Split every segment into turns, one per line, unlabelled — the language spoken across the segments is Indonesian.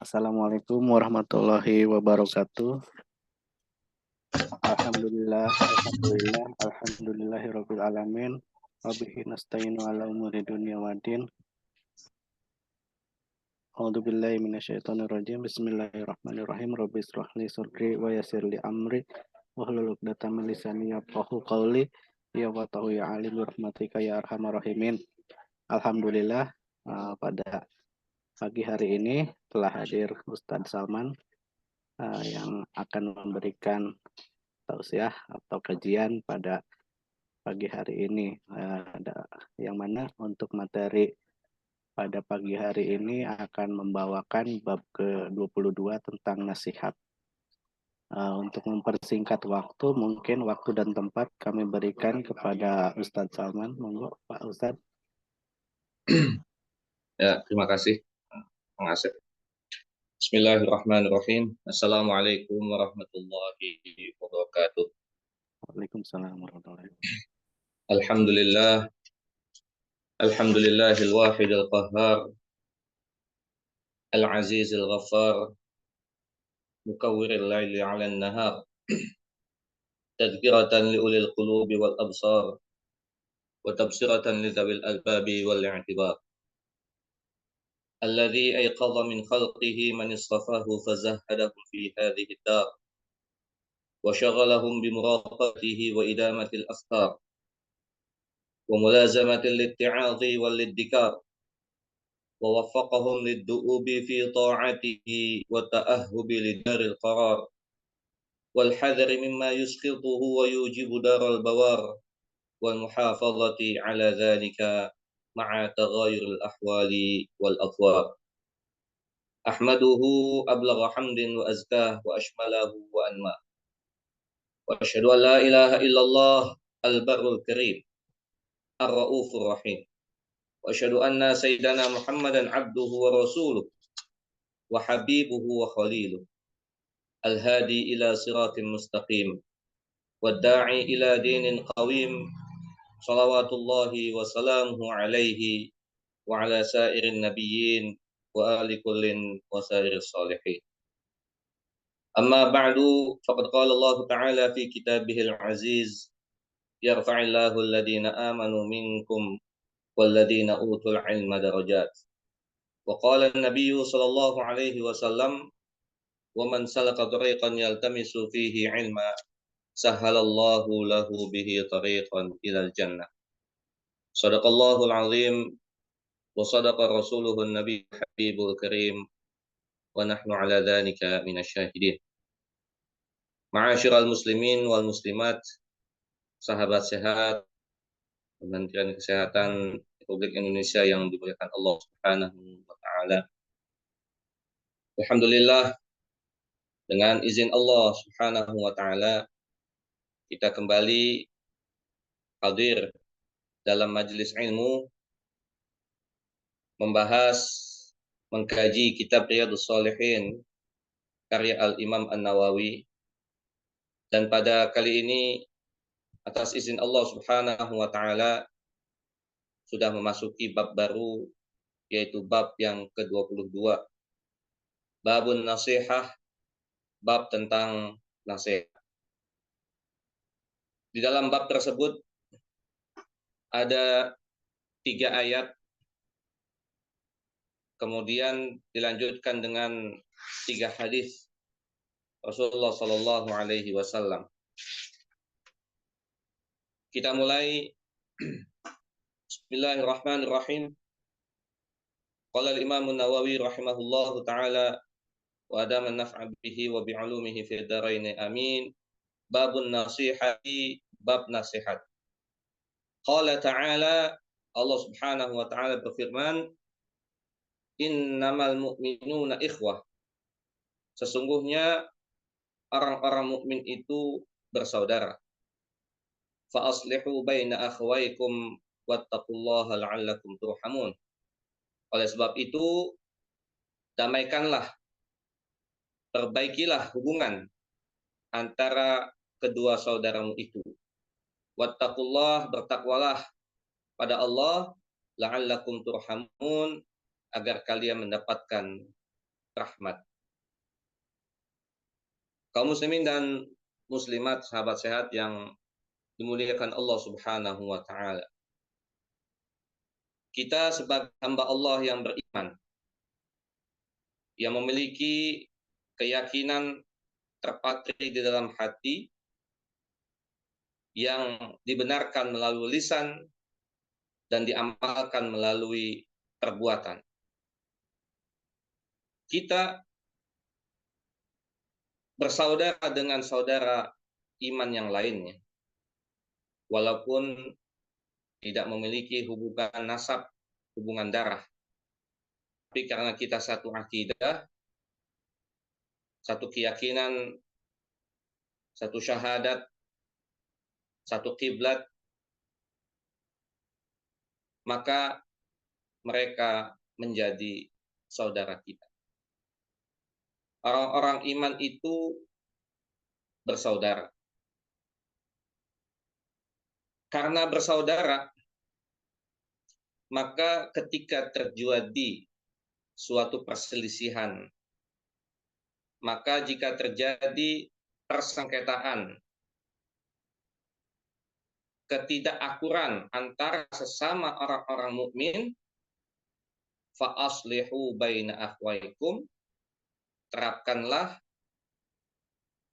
Assalamualaikum warahmatullahi wabarakatuh. Alhamdulillahirabbil alamin. Wabihi nasta'inu ala umuri dunya waddin. A'udzubillahi minasyaitonirrajim. Bismillahirrahmanirrahim. Rabbi israh li sadri wa yassir li amri wahlul 'uqdatam min lisani yafqahu qawli. Ya wa tahu ya alim bi rahmatika ya arhamar rahimin. Alhamdulillah, pada pagi hari ini telah hadir Ustadz Salman yang akan memberikan tausiah atau kajian pada pagi hari ini, yang mana untuk materi pada pagi hari ini akan membawakan bab ke-22 tentang nasihat. Untuk mempersingkat waktu, mungkin waktu dan tempat kami berikan kepada Ustadz Salman. Monggo Pak Ustadz.
Ya, terima kasih, Kang Asep. Bismillahirrahmanirrahim. Assalamualaikum warahmatullahi wabarakatuh.
Waalaikumsalam warahmatullahi wabarakatuh.
Alhamdulillah. Alhamdulillahil wahidil qahhar. Al-azizil ghaffar. Mukawwiril laili 'alan nahar. Tadhkiratan li ulil qulubi wal absar. Wa tabsiratan li dzawil albabi wal i'tibar. Alladzi ayqadha min khalqihi man istafahu fazahhadahu fi hadhihi ad-dar. Wa shaghalahum bi muraqabatihi wa idamatil afkar. وملازمة الاتعاظ والادكار ووفقهم للدؤوب في طاعته والتأهب لدار القرار والحذر مما يسقطه ويوجب دار البوار والمحافظة على ذلك مع تغاير الأحوال والأطوار. أحمده أبلغ حمد وأزكاه وأشمله وأنماه، وأشهد أن لا إله إلا الله البر الكريم الرؤوف الرحيم، وأشهد أن سيدنا محمدا عبده ورسوله وحبيبه وخليله الهادي إلى صراط مستقيم والداعي إلى دين قويم صلوات الله وسلامه عليه وعلى سائر النبيين وآل كل وسائر الصالحين. أما بعد فقد قال الله تعالى في كتابه العزيز: يرفع الله الذين آمنوا منكم والذين أوتوا العلم درجات. وقال النبي صلى الله عليه وسلم: ومن سلك طريقا يلتمس فيه علما سهل الله له به طريقا إلى الجنة. صدق الله العظيم وصدق رسوله النبي الحبيب الكريم ونحن على ذلك من الشاهدين. Ma'asyiral muslimin wal muslimat, sahabat sehat, Kementerian Kesehatan Republik Indonesia yang dimuliakan Allah Subhanahu wa taala. Alhamdulillah, dengan izin Allah Subhanahu wa taala kita kembali hadir dalam majelis ilmu membahas, mengkaji kitab Riyadhus Shalihin karya Al-Imam An-Nawawi. Dan pada kali ini atas izin Allah Subhanahu wa taala sudah memasuki bab baru, yaitu bab yang ke-22. Babun Nasihah, bab tentang nasihat. Di dalam bab tersebut ada 3 ayat, kemudian dilanjutkan dengan 3 hadis Rasulullah Sallallahu Alaihi Wasallam. Kita mulai. Bismillahirrahmanirrahim. Qala al-Imam An-Nawawi rahimahullahu taala wa adama an-naf'a bihi wa bi'ulumihi fi dharain amin. Babun nasihati, bab nasihat. Qala ta'ala, Allah Subhanahu wa taala berfirman, innamal mu'minuna ikhwah. Sesungguhnya orang-orang mukmin itu bersaudara. Fa aslihu baina akhwaykum wattaqullaha la'allakum turhamun. Oleh sebab itu, damaikanlah, perbaikilah hubungan antara kedua saudaramu itu. Wattaqullah, bertakwalah pada Allah, la'allakum turhamun, agar kalian mendapatkan rahmat. Kaum muslimin dan muslimat, sahabat sehat yang dimuliakan Allah Subhanahu wa taala. Kita sebagai hamba Allah yang beriman, yang memiliki keyakinan terpatri di dalam hati, yang dibenarkan melalui lisan dan diamalkan melalui perbuatan. Kita bersaudara dengan saudara iman yang lainnya, walaupun tidak memiliki hubungan nasab, hubungan darah. Tapi karena kita satu akidah, satu keyakinan, satu syahadat, satu kiblat, maka mereka menjadi saudara kita. Orang-orang iman itu bersaudara. Karena bersaudara, maka ketika terjadi suatu perselisihan, maka jika terjadi persengketaan, ketidakakuran antara sesama orang-orang mukmin, fa aslihu baina akhwaikum, terapkanlah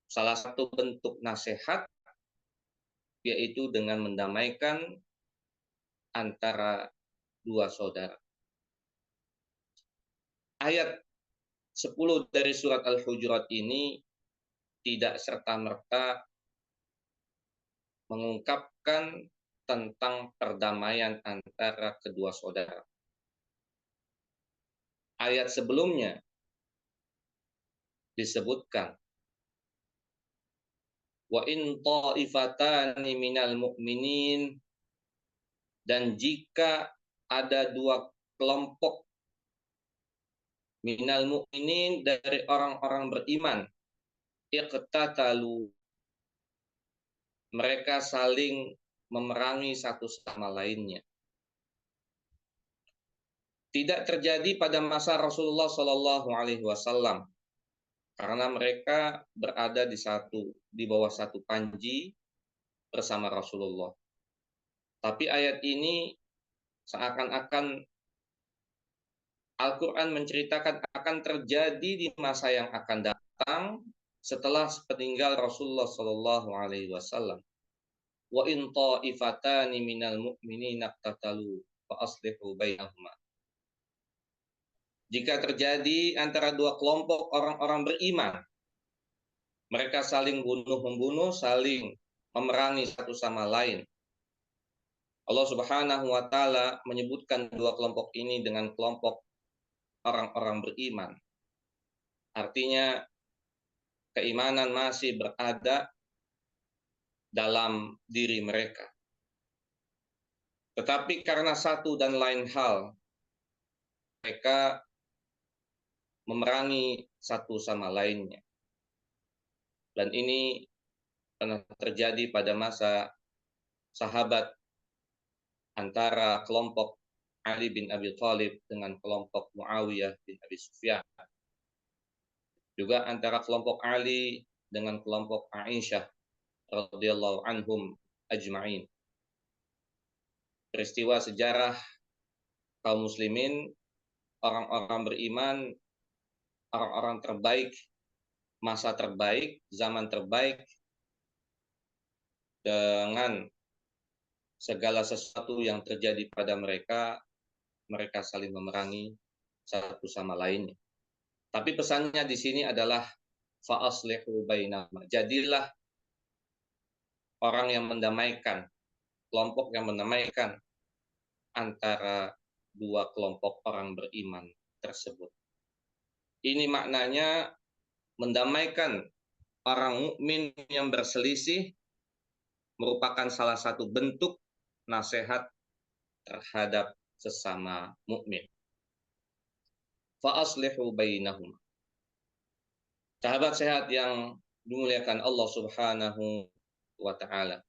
salah satu bentuk nasihat, yaitu dengan mendamaikan antara dua saudara. Ayat 10 dari surat Al-Hujurat ini tidak serta-merta mengungkapkan tentang perdamaian antara kedua saudara. Ayat sebelumnya disebutkan, wa in ta'ifatani minal mu'minin, dan jika ada dua kelompok minal mu'minin dari orang-orang beriman, iqtatalu, mereka saling memerangi satu sama lainnya. Tidak terjadi pada masa Rasulullah Shallallahu Alaihi Wasallam, karena mereka berada di bawah satu panji bersama Rasulullah. Tapi ayat ini seakan-akan Al-Quran menceritakan akan terjadi di masa yang akan datang setelah peninggal Rasulullah Shallallahu Alaihi Wasallam. Wa in ta'ifatani minal mu'minina iqtatalu fa aslihu bainahuma. Jika terjadi antara dua kelompok orang-orang beriman, mereka saling bunuh-membunuh, saling memerangi satu sama lain. Allah Subhanahu wa taala menyebutkan dua kelompok ini dengan kelompok orang-orang beriman. Artinya keimanan masih berada dalam diri mereka. Tetapi karena satu dan lain hal, mereka memerangi satu sama lainnya. Dan ini pernah terjadi pada masa sahabat antara kelompok Ali bin Abi Thalib dengan kelompok Muawiyah bin Abi Sufyan. Juga antara kelompok Ali dengan kelompok Aisyah radhiyallahu anhum ajma'in. Peristiwa sejarah kaum muslimin, orang-orang beriman, orang-orang terbaik, masa terbaik, zaman terbaik, dengan segala sesuatu yang terjadi pada mereka, mereka saling memerangi satu sama lainnya. Tapi pesannya di sini adalah fa aslihu bainahuma. Jadilah orang yang mendamaikan, kelompok yang mendamaikan antara dua kelompok orang beriman tersebut. Ini maknanya mendamaikan orang mukmin yang berselisih merupakan salah satu bentuk nasihat terhadap sesama mukmin. Fa aslihu bainahum. Sahabat sehat yang dimuliakan Allah Subhanahu wa taala.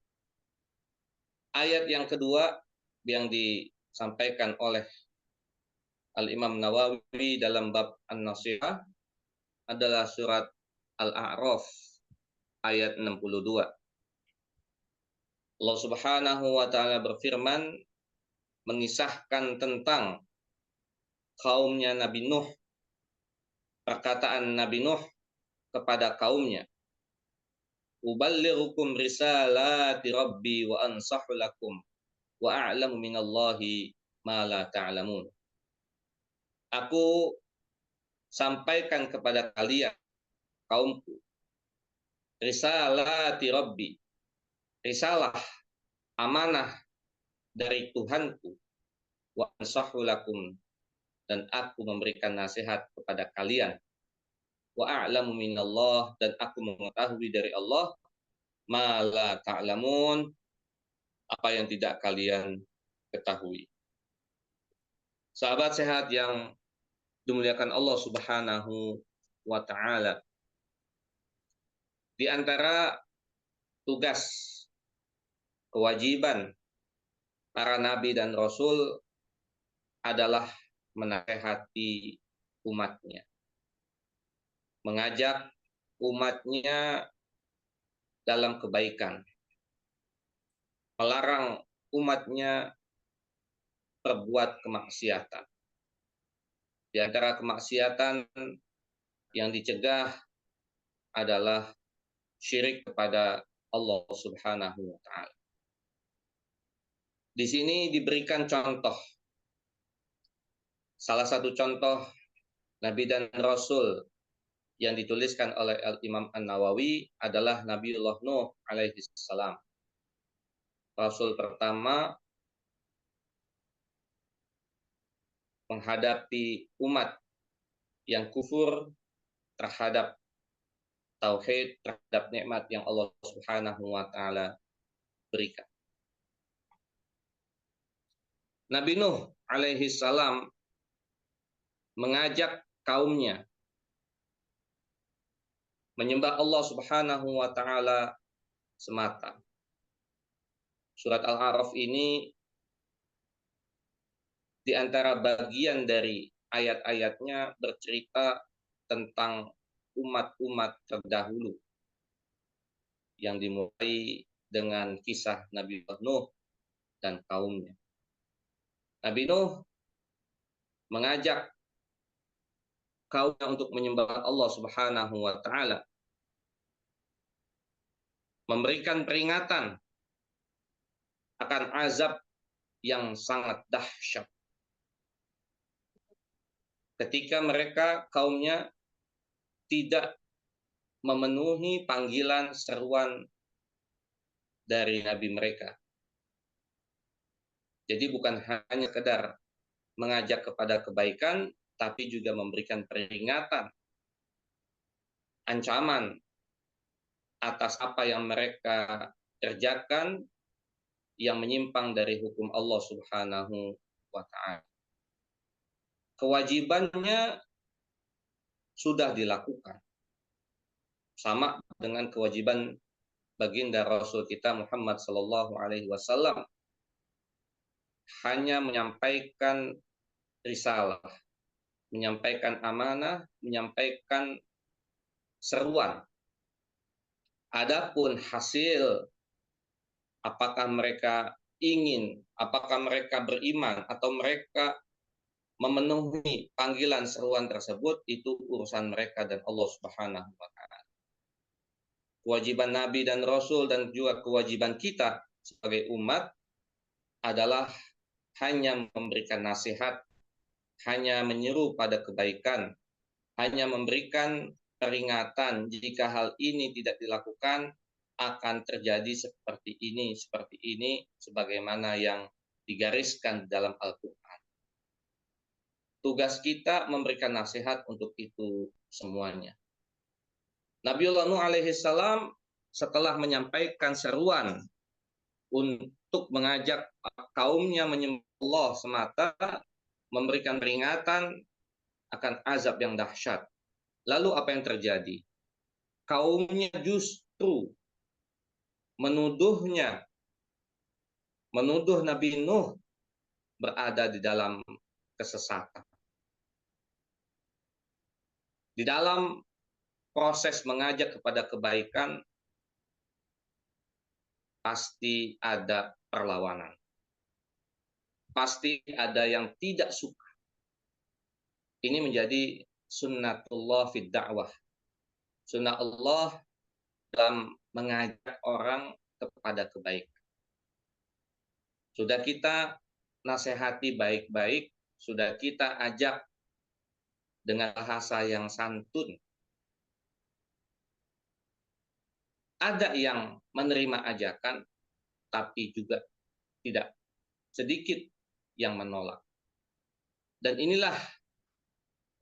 Ayat yang kedua yang disampaikan oleh Al-Imam Nawawi dalam bab An-Nasihah adalah surat Al-A'raf ayat 62. Allah Subhanahu wa taala berfirman mengisahkan tentang kaumnya Nabi Nuh, perkataan Nabi Nuh kepada kaumnya, uballighukum risalati rabbi wa ansahu lakum wa a'lamu minallahi ma la ta'lamun. Aku sampaikan kepada kalian kaumku risalati rabbi, risalah amanah dari Tuhanku, wa ansahu lakum, dan aku memberikan nasihat kepada kalian, wa a'lamu minallah, dan aku mengetahui dari Allah ma la ta'lamun, apa yang tidak kalian ketahui. Sahabat sehat yang dimuliakan Allah Subhanahu wa taala, di antara tugas kewajiban para nabi dan rasul adalah menasehati umatnya, mengajak umatnya dalam kebaikan, melarang umatnya berbuat kemaksiatan. Di antara kemaksiatan yang dicegah adalah syirik kepada Allah Subhanahu wa taala. Di sini diberikan contoh. Salah satu contoh Nabi dan Rasul yang dituliskan oleh Imam An-Nawawi adalah Nabiullah Nuh alaihi salam. Rasul pertama menghadapi umat yang kufur terhadap tauhid, terhadap nikmat yang Allah Subhanahu wa taala berikan. Nabi Nuh alaihi salam mengajak kaumnya menyembah Allah Subhanahu wa taala semata. Surat Al-A'raf ini di antara bagian dari ayat-ayatnya bercerita tentang umat-umat terdahulu yang dimulai dengan kisah Nabi Nuh dan kaumnya. Nabi Nuh mengajak kaumnya untuk menyembah Allah Subhanahu wa taala, memberikan peringatan akan azab yang sangat dahsyat ketika mereka kaumnya tidak memenuhi panggilan seruan dari nabi mereka. Jadi bukan hanya sekedar mengajak kepada kebaikan, tapi juga memberikan peringatan, ancaman atas apa yang mereka kerjakan yang menyimpang dari hukum Allah Subhanahu wa taala. Kewajibannya sudah dilakukan. Sama dengan kewajiban baginda Rasul kita Muhammad sallallahu alaihi wasallam, hanya menyampaikan risalah, menyampaikan amanah, menyampaikan seruan. Adapun hasil, apakah mereka ingin, apakah mereka beriman, atau mereka memenuhi panggilan seruan tersebut, itu urusan mereka dan Allah Subhanahu wa taala. Kewajiban Nabi dan Rasul dan juga kewajiban kita sebagai umat adalah hanya memberikan nasihat, hanya menyeru pada kebaikan, hanya memberikan peringatan jika hal ini tidak dilakukan akan terjadi seperti ini, sebagaimana yang digariskan dalam Al-Quran. Tugas kita memberikan nasihat untuk itu semuanya. Nabiullah Nuh alaihi salam setelah menyampaikan seruan untuk mengajak kaumnya menyembah Allah semata, memberikan peringatan akan azab yang dahsyat. Lalu apa yang terjadi? Kaumnya justru menuduh Nabi Nuh berada di dalam kesesatan. Di dalam proses mengajak kepada kebaikan pasti ada perlawanan. Pasti ada yang tidak suka. Ini menjadi sunnatullah fid da'wah. Sunnah Allah dalam mengajak orang kepada kebaikan. Sudah kita nasihati baik-baik, sudah kita ajak dengan bahasa yang santun. Ada yang menerima ajakan, tapi juga tidak sedikit yang menolak. Dan inilah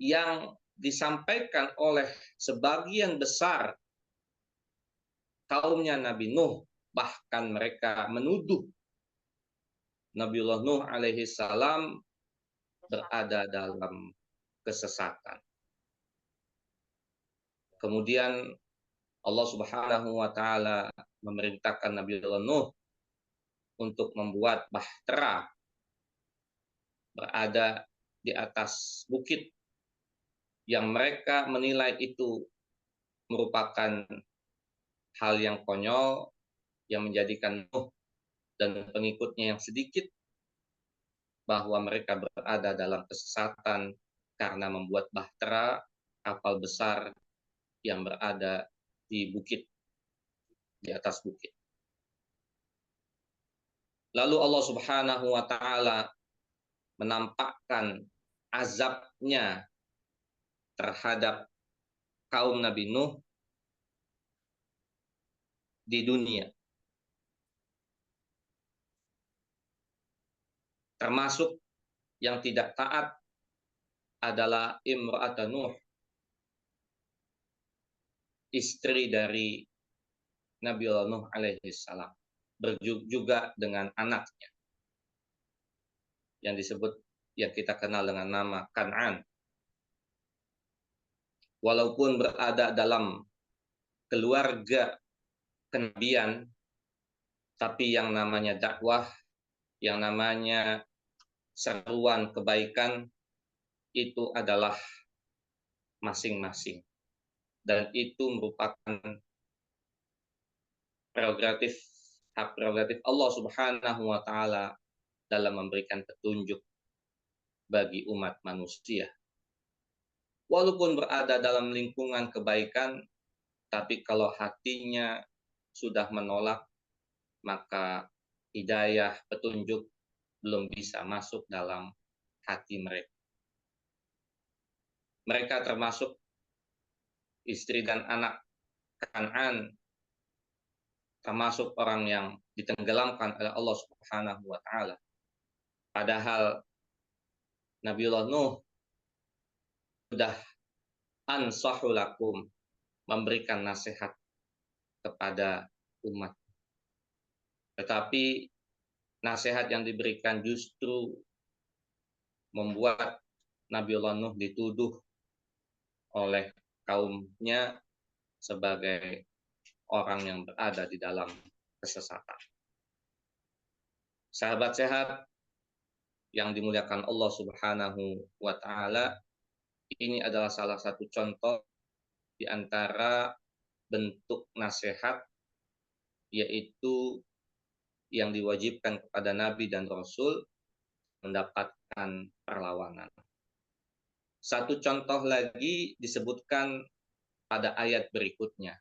yang disampaikan oleh sebagian besar kaumnya Nabi Nuh. Bahkan mereka menuduh Nabiullah Nuh alaihi salam berada dalam kesesatan. Kemudian Allah Subhanahu wa taala memerintahkan Nabiullah Nuh untuk membuat bahtera berada di atas bukit yang mereka menilai itu merupakan hal yang konyol yang menjadikan Nuh dan pengikutnya yang sedikit bahwa mereka berada dalam kesesatan karena membuat bahtera kapal besar yang berada di bukit, di atas bukit. Lalu Allah Subhanahu wa taala menampakkan azabnya terhadap kaum Nabi Nuh di dunia. Termasuk yang tidak taat adalah Imra'at Nuh, istri dari Nabiullah Nuh alaihi salam, juga dengan anaknya yang disebut, yang kita kenal dengan nama Kan'an. Walaupun berada dalam keluarga kenabian, tapi yang namanya dakwah, yang namanya seruan kebaikan itu adalah masing-masing, dan itu merupakan hak prerogatif Allah Subhanahu wa taala dalam memberikan petunjuk bagi umat manusia. Walaupun berada dalam lingkungan kebaikan, tapi kalau hatinya sudah menolak, maka hidayah, petunjuk belum bisa masuk dalam hati mereka. Mereka termasuk istri dan anak Kan'an, termasuk orang yang ditenggelamkan oleh Allah Subhanahu wa taala. Padahal Nabiullah Nuh sudah ansahulakum, memberikan nasihat kepada umat. Tetapi nasihat yang diberikan justru membuat Nabiullah Nuh dituduh oleh kaumnya sebagai orang yang berada di dalam kesesatan. Sahabat sehat yang dimuliakan Allah Subhanahu wa taala, ini adalah salah satu contoh di antara bentuk nasihat, yaitu yang diwajibkan kepada Nabi dan Rasul mendapatkan perlawanan. Satu contoh lagi disebutkan pada ayat berikutnya,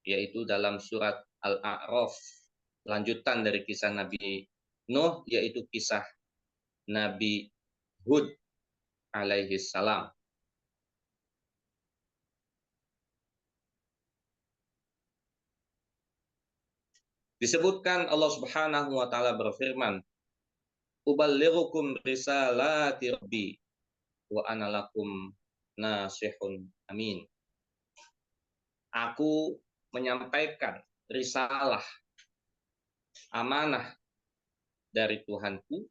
yaitu dalam surat Al-A'raf, lanjutan dari kisah Nabi Nuh, yaitu kisah Nabi Hud alaihi salam. Disebutkan Allah Subhanahu wa taala berfirman, "Uballighukum risalati rabbi wa ana lakum nasihun amin." Aku menyampaikan risalah, amanah dari Tuhanku,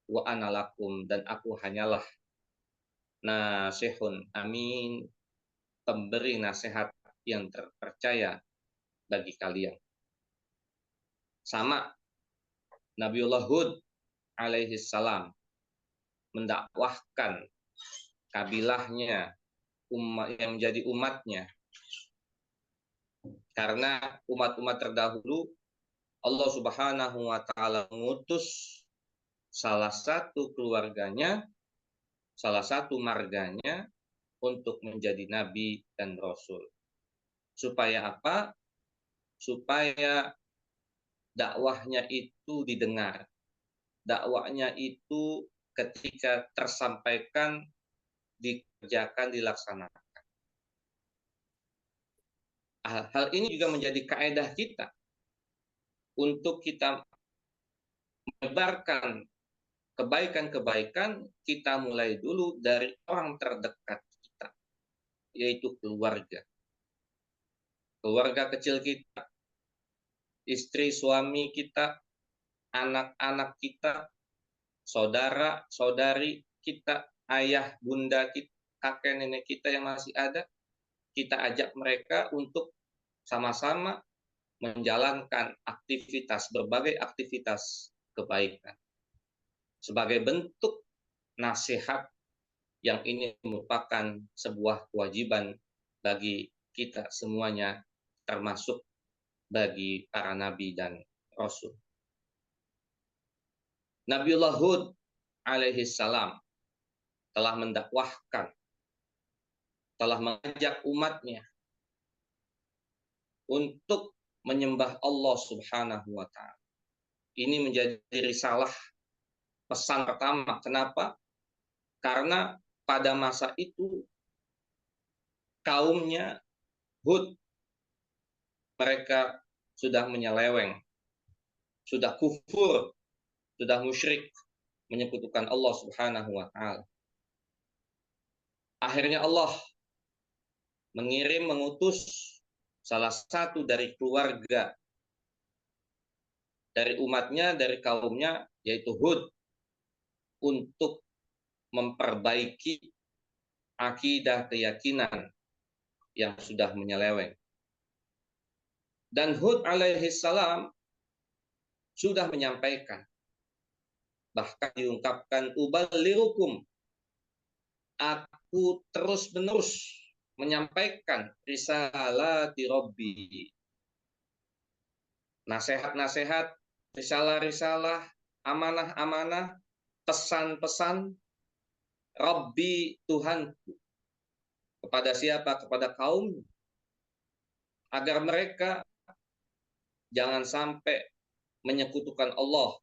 wa ana lakum, dan aku hanyalah nasihun amin, pemberi nasihat yang terpercaya bagi kalian. Sama Nabiullah Hud alaihi salam mendakwahkan kabilahnya umatnya. Karena umat-umat terdahulu Allah Subhanahu wa taala mengutus salah satu keluarganya, salah satu marganya untuk menjadi nabi dan rasul. Supaya apa? Supaya dakwahnya itu didengar. Dakwahnya itu ketika tersampaikan dikerjakan, dilaksanakan. Hal ini juga menjadi kaedah kita untuk kita menyebarkan kebaikan-kebaikan. Kita mulai dulu dari orang terdekat kita, yaitu keluarga. Keluarga kecil kita, istri, suami kita, anak-anak kita, saudara, saudari kita, ayah, bunda kita, kakek, nenek kita yang masih ada. Kita ajak mereka untuk sama-sama menjalankan berbagai aktivitas kebaikan. Sebagai bentuk nasihat yang ini merupakan sebuah kewajiban bagi kita semuanya, termasuk bagi para nabi dan rasul. Nabiullah Hud alaihi salam telah mendakwahkan, telah mengajak umatnya untuk menyembah Allah Subhanahu wa taala. Ini menjadi risalah pesan pertama. Kenapa? Karena pada masa itu kaumnya Hud, mereka sudah menyeleweng, sudah kufur, sudah musyrik, menyekutukan Allah Subhanahu wa taala. Akhirnya Allah mengutus salah satu dari keluarga, dari umatnya, dari kaumnya, yaitu Hud, untuk memperbaiki akidah keyakinan yang sudah menyeleweng. Dan Hud alaihi salam sudah menyampaikan, bahkan diungkapkan, uballirukum, aku terus-menerus menyampaikan risalati Rabbi, nasihat-nasihat, risalah-risalah, amanah-amanah, pesan-pesan Rabbi, Tuhanku. Kepada siapa? Kepada kaum, agar mereka jangan sampai menyekutukan Allah,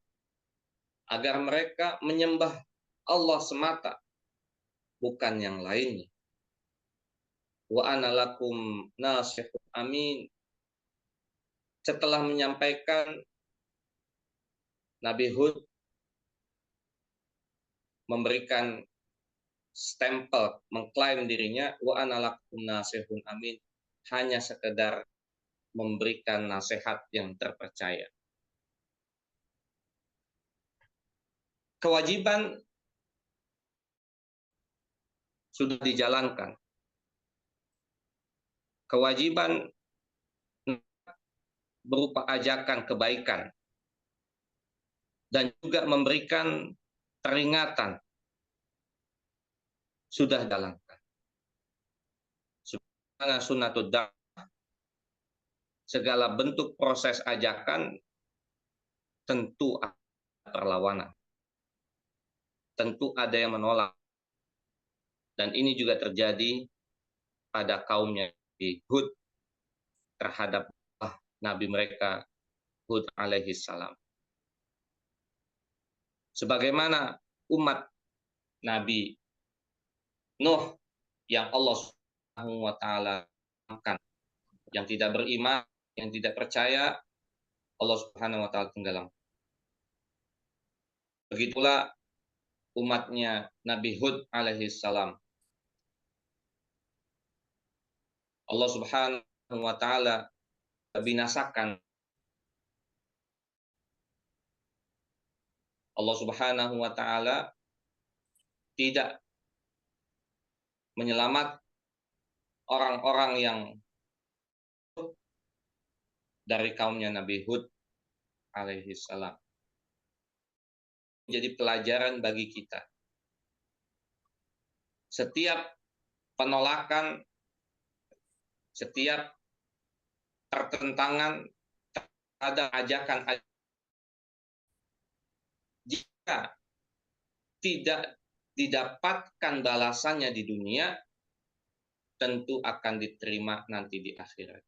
agar mereka menyembah Allah semata, bukan yang lainnya. Wa ana lakum nasihun amin. Setelah menyampaikan, Nabi Hud memberikan stempel, mengklaim dirinya, wa ana lakum nasihun amin, hanya sekedar memberikan nasihat yang terpercaya. Kewajiban sudah dijalankan. Kewajiban berupa ajakan kebaikan dan juga memberikan peringatan sudah dijalankan. Subhana sunnatud da'wah, segala bentuk proses ajakan tentu ada perlawanan. Tentu ada yang menolak. Dan ini juga terjadi pada kaumnya di Hud terhadap Nabi mereka Hud alaihi salam. Sebagaimana umat Nabi Nuh yang Allah Subhanahu wa taala yang tidak beriman, yang tidak percaya, Allah Subhanahu wa taala tenggelam. Begitulah umatnya Nabi Hud alaihi salam. Allah Subhanahu wa taala binasakan. Allah Subhanahu wa taala tidak menyelamat orang-orang yang dari kaumnya Nabi Hud alaihi salam. Jadi pelajaran bagi kita. Setiap penolakan setiap pertentangan terhadap ajakan. Jika tidak didapatkan balasannya di dunia, tentu akan diterima nanti di akhirat.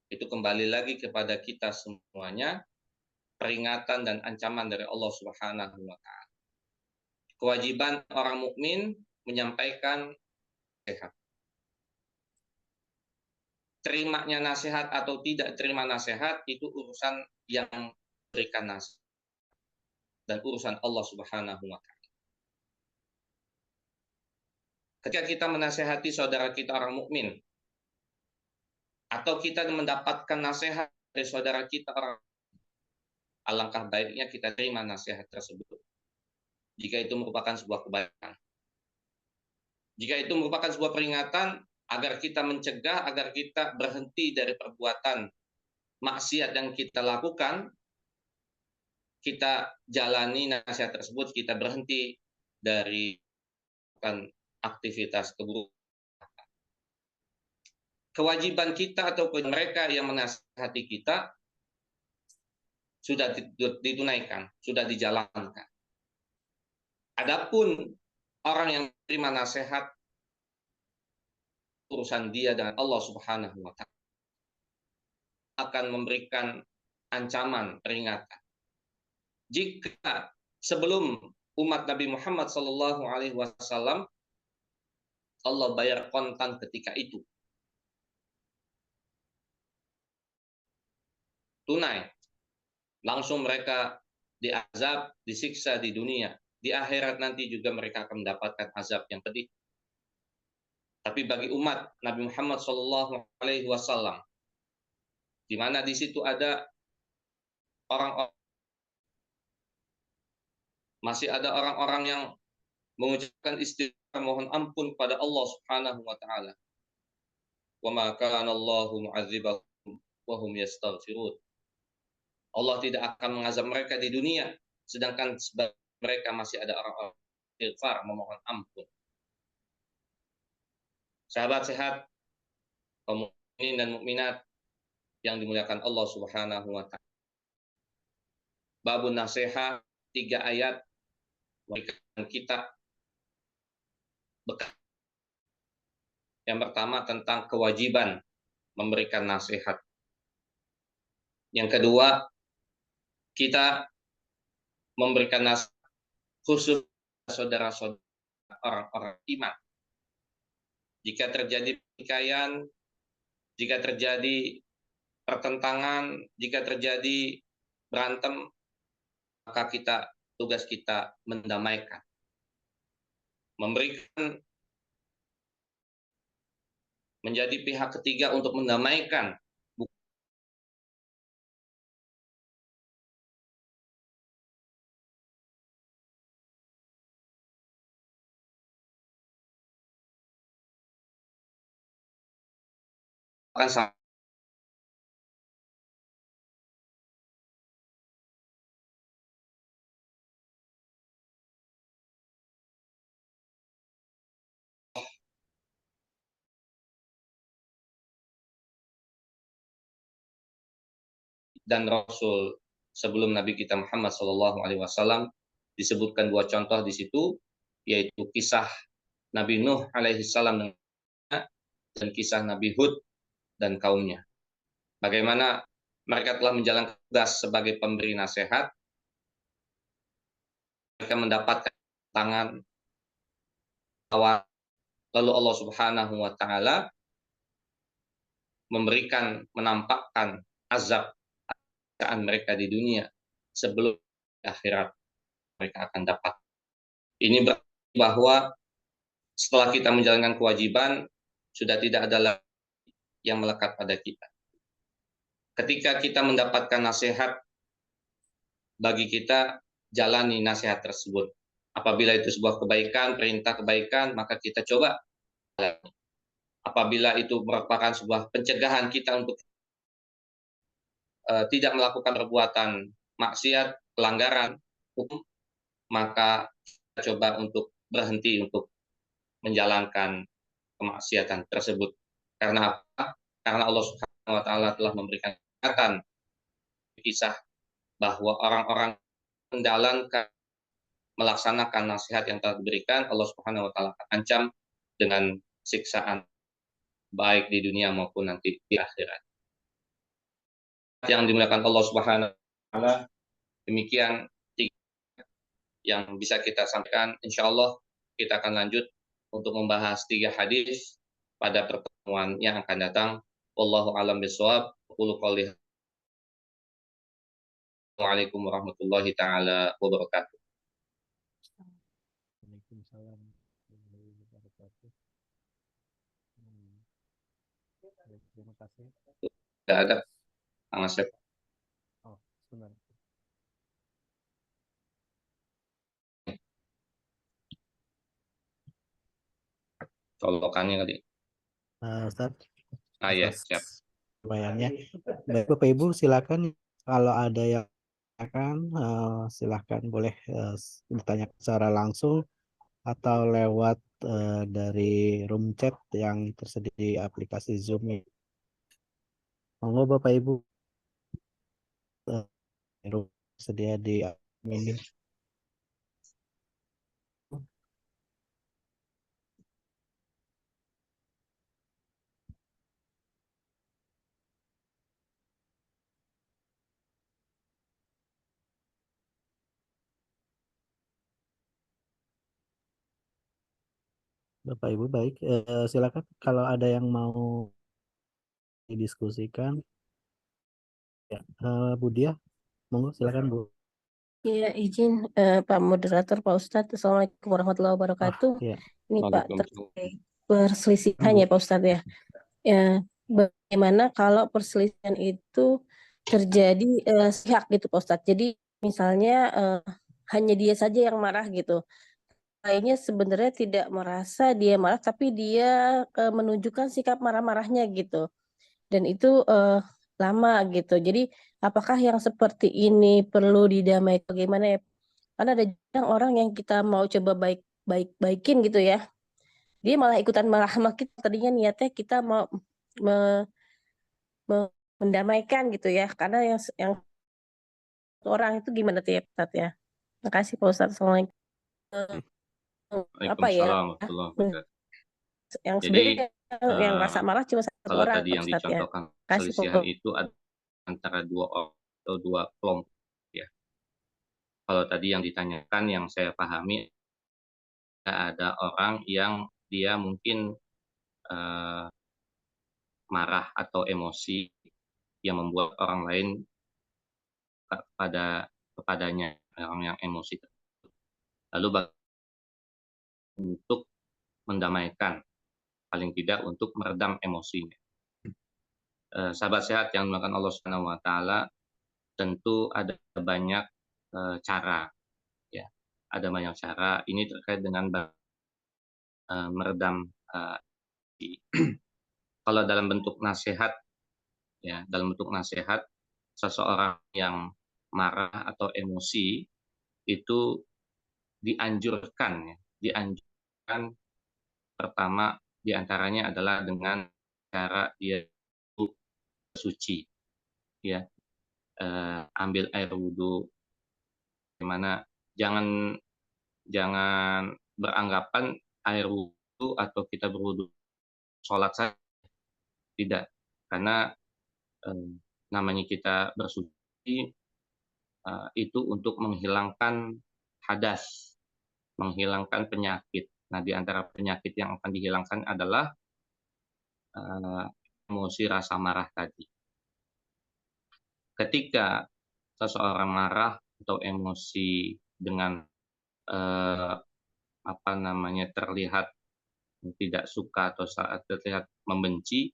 Itu kembali lagi kepada kita semuanya, peringatan dan ancaman dari Allah Subhanahu wa taala. Kewajiban orang mukmin menyampaikan nasihat. Terimanya nasihat atau tidak terima nasihat itu urusan yang berikan nasihat dan urusan Allah Subhanahu wa taala. Ketika kita menasehati saudara kita orang mukmin atau kita mendapatkan nasihat dari saudara kita orang, alangkah baiknya kita terima nasihat tersebut jika itu merupakan sebuah kebaikan. Jika itu merupakan sebuah peringatan agar kita mencegah, agar kita berhenti dari perbuatan maksiat yang kita lakukan, kita jalani nasihat tersebut, kita berhenti dari aktivitas keburukan. Kewajiban kita atau mereka yang menasihati kita sudah ditunaikan, sudah dijalankan. Adapun orang yang menerima nasihat, urusan dia dengan Allah Subhanahu wa taala, akan memberikan ancaman, peringatan. Jika sebelum umat Nabi Muhammad SAW, Allah bayar kontan ketika itu, tunai, langsung mereka diazab, disiksa di dunia. Di akhirat nanti juga mereka akan mendapatkan azab yang pedih. Tapi bagi umat Nabi Muhammad SAW, di mana di situ ada orang-orang, masih ada orang-orang yang mengucapkan istighfar, mohon ampun pada Allah Subhanahu wa taala. Wa ma kana Allahu mu'adzibahum wa hum yastaghfirun. Allah tidak akan mengazab mereka di dunia sedangkan mereka masih ada orang-orang istighfar, memohon ampun. Sahabat sehat, kaum mukminin dan mukminat yang dimuliakan Allah Subhanahu wa taala. Babun nasihat, 3 ayat memberikan kita bekal. Yang pertama tentang kewajiban memberikan nasihat. Yang kedua, kita memberikan nasihat khusus saudara-saudara orang-orang iman. Jika terjadi pertikaian, jika terjadi pertentangan, jika terjadi berantem, maka tugas kita mendamaikan. Memberikan, menjadi pihak ketiga untuk mendamaikan, bukan dan Rasul sebelum Nabi kita Muhammad SAW. Disebutkan 2 contoh di situ, yaitu kisah Nabi Nuh alaihissalam dan kisah Nabi Hud dan kaumnya. Bagaimana mereka telah menjalankan tugas sebagai pemberi nasihat, mereka mendapatkan tangan awal, lalu Allah Subhanahu wa taala menampakkan azab mereka di dunia sebelum akhirat mereka akan dapat. Ini berarti bahwa setelah kita menjalankan kewajiban, sudah tidak ada lagi yang melekat pada kita. Ketika kita mendapatkan nasihat, bagi kita jalani nasihat tersebut. Apabila itu sebuah kebaikan, perintah kebaikan, maka kita coba. Apabila itu merupakan sebuah pencegahan kita untuk tidak melakukan perbuatan maksiat, pelanggaran hukum, maka kita coba untuk berhenti untuk menjalankan kemaksiatan tersebut. Karena apa? Karena Allah Subhanahu wa taala telah memberikan catatan kisah bahwa orang-orang menjalankan melaksanakan nasihat yang telah diberikan, Allah Subhanahu wa taala akan ancam dengan siksaan baik di dunia maupun nanti di akhirat. Yang dimuliakan Allah Subhanahu wa taala, demikian yang bisa kita sampaikan. Insya Allah kita akan lanjut untuk membahas 3 hadis pada pertemuan yang akan datang. Wallahu a'lam bishawab. Qulu qouli. Assalamualaikum warahmatullahi taala wabarakatuh.
Waalaikumsalam warahmatullahi wabarakatuh. Baik, terima kasih.
Tidak ada Kang Asep.
Oh, sebentar.
Colokannya tadi.
Ustaz,
Ya,
atas
siap.
pertanyaannya. Baik, Bapak Ibu, silakan kalau ada yang akan silahkan boleh bertanya secara langsung atau lewat dari room chat yang tersedia di aplikasi Zoom ini. Monggo Bapak Ibu, room tersedia di ini. Bapak Ibu baik, silakan kalau ada yang mau didiskusikan. Ya, Bu Dia, monggo silakan Bu.
Ya, izin Pak Moderator, Pak Ustadz. Assalamualaikum warahmatullahi wabarakatuh.
Ya.
Ini Pak
Waalaikumsalam.
terkait perselisihan ya Pak Ustadz ya. Ya, bagaimana kalau perselisihan itu terjadi sepihak gitu Pak Ustadz. Jadi misalnya hanya dia saja yang marah gitu. Lainnya sebenarnya tidak merasa dia marah, tapi dia menunjukkan sikap marah-marahnya gitu. Dan itu lama gitu. Jadi apakah yang seperti ini perlu didamaikan bagaimana ya? Karena ada orang yang kita mau coba baikin gitu ya. Dia malah ikutan marah sama kita. Tadinya niatnya kita mau mendamaikan gitu ya. Karena yang orang itu gimana tuh ya Pak ya? Terima kasih Pak Ustadz. Assalamualaikum. Apa ya?
Waalaikumsalam warahmatullahi wabarakatuh.
Yang
Jadi
sebenarnya yang rasa marah cuma satu
kalau
orang
tadi
Pak
yang
Ustadz ya.
dicontohkan
Kasih
perselisihan itu antara 2 orang atau 2 kelompok ya. Kalau tadi yang ditanyakan yang saya pahami ada orang yang dia mungkin marah atau emosi yang membuat orang lain kepadanya, orang yang emosi. Lalu untuk mendamaikan, paling tidak untuk meredam emosinya. Sahabat sehat yang dimuliakan Allah Subhanahu wa taala, tentu ada banyak cara ya. Ada banyak cara ini terkait dengan meredam kalau dalam bentuk nasihat ya, dalam bentuk nasihat seseorang yang marah atau emosi itu dianjurkan pertama diantaranya adalah dengan cara dia suci ya, ambil air wudhu, gimana jangan beranggapan air wudhu atau kita berwudhu sholat saja, tidak, karena namanya kita bersuci itu untuk menghilangkan hadas, menghilangkan penyakit. Nah, di antara penyakit yang akan dihilangkan adalah emosi rasa marah tadi. Ketika seseorang marah atau emosi dengan terlihat tidak suka atau saat terlihat membenci,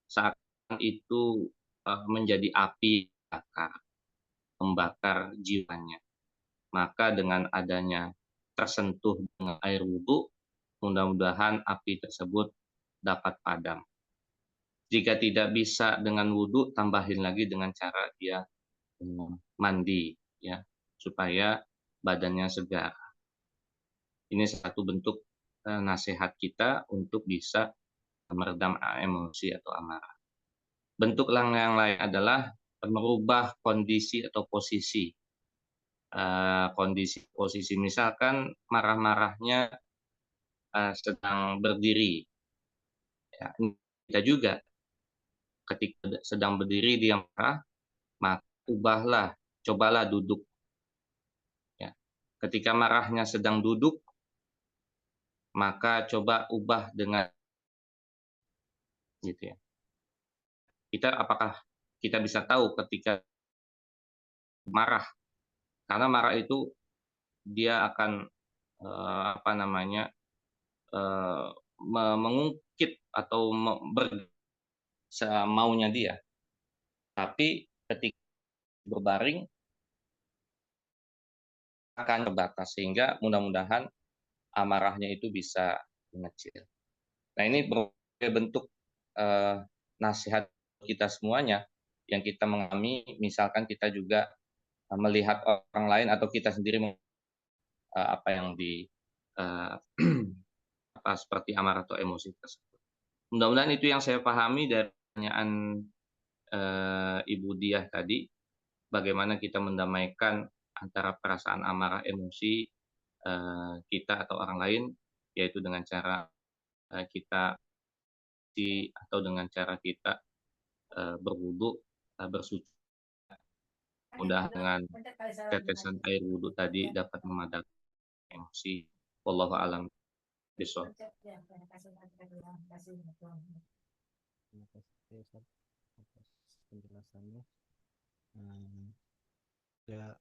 saat itu menjadi api membakar jiwanya. Maka dengan adanya tersentuh dengan air wudhu, mudah-mudahan api tersebut dapat padam. Jika tidak bisa dengan wudhu, tambahin lagi dengan cara dia mandi, ya, supaya badannya segar. Ini satu bentuk nasihat kita untuk bisa meredam emosi atau amarah. Bentuk yang lain adalah merubah kondisi atau posisi. Kondisi posisi misalkan marah-marahnya sedang berdiri. Ya, kita juga ketika sedang berdiri dia marah, maka cobalah duduk. Ya. Ketika marahnya sedang duduk, maka coba ubah dengan gitu ya. Apakah kita bisa tahu ketika marah? Karena marah itu dia akan mengungkit atau semaunya dia. Tapi ketika berbaring akan terbatas sehingga mudah-mudahan amarahnya itu bisa mengecil. Nah, ini berbagai bentuk nasihat kita semuanya yang kita mengalami. Misalkan kita juga melihat orang lain atau kita sendiri apa yang seperti amarah atau emosi tersebut. Mudah-mudahan itu yang saya pahami dari pertanyaan Ibu Diah tadi, bagaimana kita mendamaikan antara perasaan amarah emosi kita atau orang lain, yaitu dengan cara kita atau dengan cara kita berwudu, bersuci. Mudah dengan tetesan air wudu tadi dapat memadamkan emosi. Wallahu a'lam bishawab.
Terima kasih Ustaz atas penjelasannya. Ya,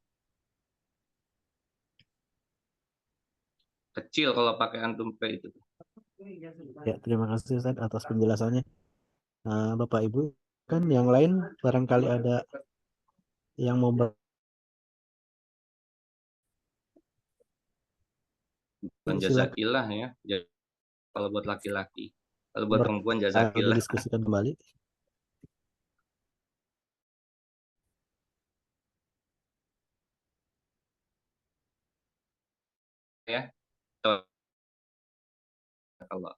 Kecil kalau pakai antum kayak itu.
ya, terima kasih Ustaz atas penjelasannya. Bapak Ibu, kan yang lain barangkali ada yang mau
Bukan jazakillah ya. Kalau buat laki-laki. Kalau buat perempuan jazakillah.
didiskusikan kembali.
Ya. Allah.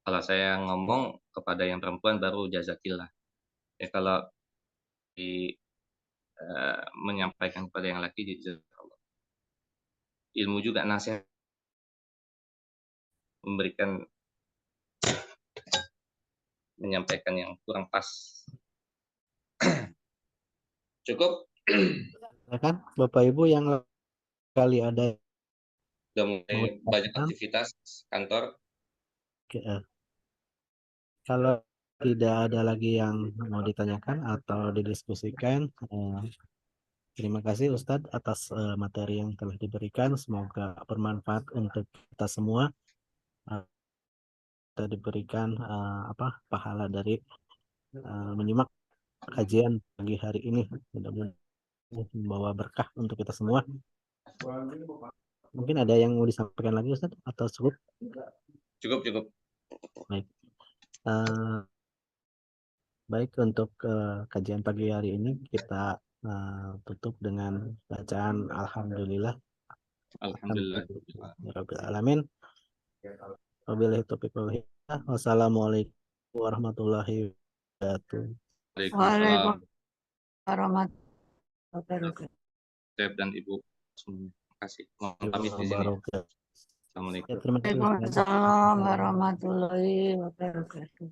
Kalau saya ngomong kepada yang perempuan baru jazakillah. Ya kalau menyampaikan kepada yang laki jazakallah. Ilmu juga nasihat menyampaikan yang kurang pas. Cukup?
Ya kan, Bapak Ibu yang kali ada
Sudah mulai banyak aktivitas kantor.
Kalau tidak ada lagi yang mau ditanyakan atau didiskusikan, terima kasih Ustadz atas materi yang telah diberikan. Semoga bermanfaat untuk kita semua. Kita diberikan pahala dari menyimak kajian pagi hari ini. Mudah-mudahan membawa berkah untuk kita semua. Mungkin ada yang mau disampaikan lagi Ustadz atau cukup?
Cukup.
Baik. Baik, untuk kajian pagi hari ini kita tutup dengan bacaan Alhamdulillah. Alhamdulillah. Alamin. Wabillahi taufiq wal hidayah. Wassalamualaikum warahmatullahi wabarakatuh.
Waalaikumsalam
warahmatullahi wabarakatuh.
Dan Ibu, terima kasih. Mohon pamit di sini. Assalamualaikum.
Ya, terima kasih.
Waalaikumsalam warahmatullahi wabarakatuh.